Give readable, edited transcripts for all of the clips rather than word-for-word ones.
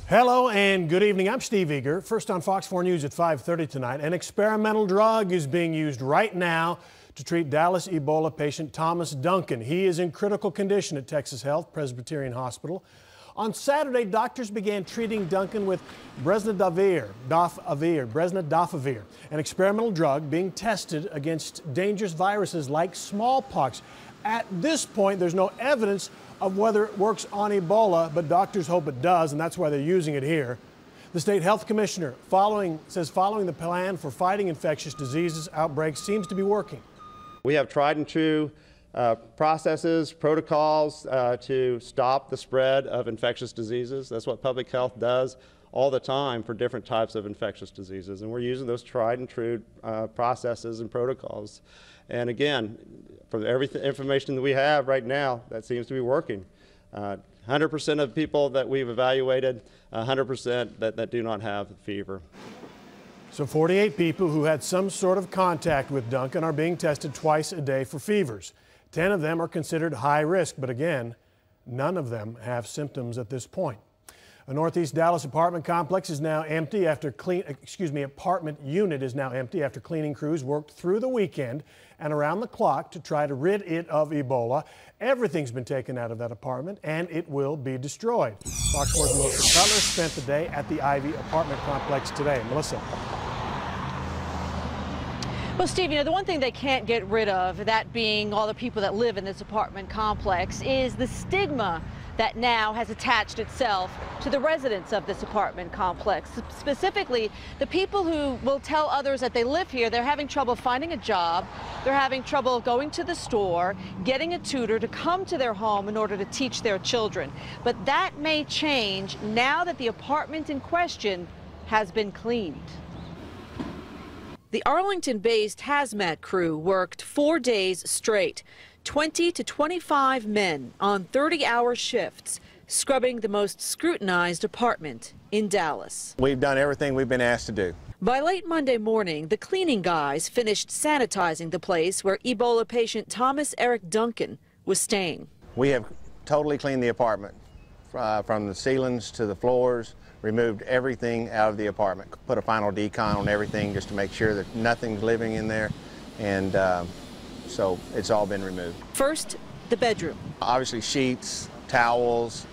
Hello and good evening. I'm Steve Eager. First on Fox 4 News at 5:30 tonight. An experimental drug is being used right now to treat Dallas Ebola patient Thomas Duncan. He is in critical condition at Texas Health Presbyterian Hospital. On Saturday, doctors began treating Duncan with Bresnadavir, an experimental drug being tested against dangerous viruses like smallpox. At this point, there's no evidence of whether it works on Ebola, but doctors hope it does, and that's why they're using it here. The state health commissioner says following the plan for fighting infectious diseases outbreaks seems to be working. We have tried and true processes, protocols to stop the spread of infectious diseases. That's what public health does all the time for different types of infectious diseases, and we're using those tried and true processes and protocols. And again, for every information that we have right now, that seems to be working. 100% of people that we've evaluated, 100% that do not have fever. So 48 people who had some sort of contact with Duncan are being tested twice a day for fevers. 10 of them are considered high risk, but again, none of them have symptoms at this point. A Northeast Dallas apartment complex is now empty after apartment unit is now empty after cleaning crews worked through the weekend and around the clock to try to rid it of Ebola. Everything's been taken out of that apartment and it will be destroyed. Fox 4's Melissa Cutler spent the day at the Ivy apartment complex today. Melissa. Well, Steve, the one thing they can't get rid of, that being all the people that live in this apartment complex, is the stigma that now has attached itself to the residents of this apartment complex. Specifically, the people who will tell others that they live here, they're having trouble finding a job, they're having trouble going to the store, getting a tutor to come to their home in order to teach their children. But that may change now that the apartment in question has been cleaned. The Arlington-based hazmat crew worked 4 days straight, 20 to 25 men on 30-hour shifts, scrubbing the most scrutinized apartment in Dallas. We've done everything we've been asked to do. By late Monday morning, the cleaning guys finished sanitizing the place where Ebola patient Thomas Eric Duncan was staying. We have totally cleaned the apartment, from the ceilings to the floors, removed everything out of the apartment, put a final decon on everything just to make sure that nothing's living in there, and so it's all been removed. First, the bedroom. Obviously sheets, towels,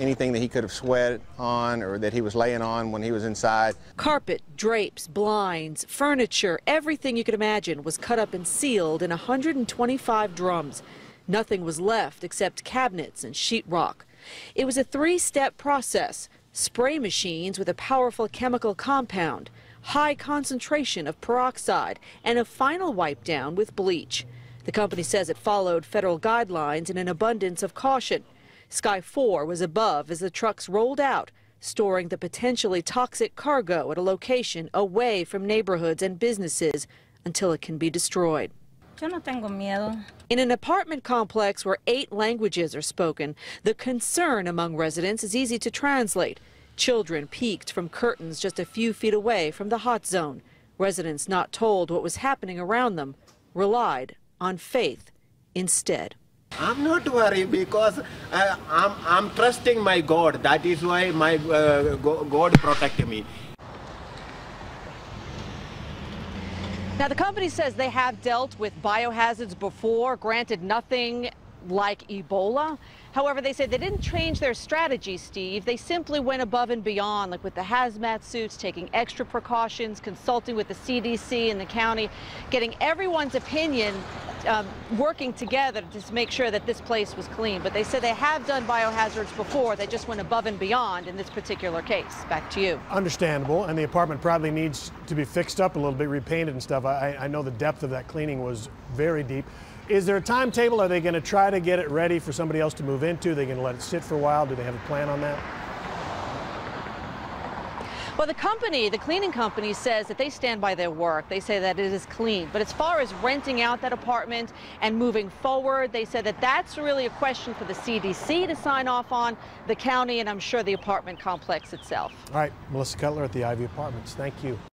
anything that he could have sweat on or that he was laying on when he was inside. Carpet, drapes, blinds, furniture, everything you could imagine was cut up and sealed in 125 drums. Nothing was left except cabinets and sheetrock. It was a three-step process: spray machines with a powerful chemical compound, high concentration of peroxide, and a final wipe down with bleach. The company says it followed federal guidelines in an abundance of caution. Sky 4 was above as the trucks rolled out, storing the potentially toxic cargo at a location away from neighborhoods and businesses until it can be destroyed. Yo no tengo miedo. In an apartment complex where 8 languages are spoken, the concern among residents is easy to translate. Children peeked from curtains just a few feet away from the hot zone. Residents not told what was happening around them relied on faith instead. I'm not worried because I'm trusting my God. That is why my God protected me. Now, the company says they have dealt with biohazards before, granted nothing like Ebola. However, they said they didn't change their strategy, Steve. They simply went above and beyond, like with the hazmat suits, taking extra precautions, consulting with the CDC and the county, getting everyone's opinion, working together to just make sure that this place was clean. But they said they have done biohazards before. They just went above and beyond in this particular case. Back to you. Understandable, and the apartment probably needs to be fixed up a little bit, repainted and stuff. I know the depth of that cleaning was very deep. Is there a timetable? Are they going to try to get it ready for somebody else to move into? Are they going to let it sit for a while? Do they have a plan on that? Well, the cleaning company says that they stand by their work. They say that it is clean. But as far as renting out that apartment and moving forward, they said that that's really a question for the CDC to sign off on, the county, and I'm sure the apartment complex itself. All right, Melissa Cutler at the Ivy Apartments. Thank you.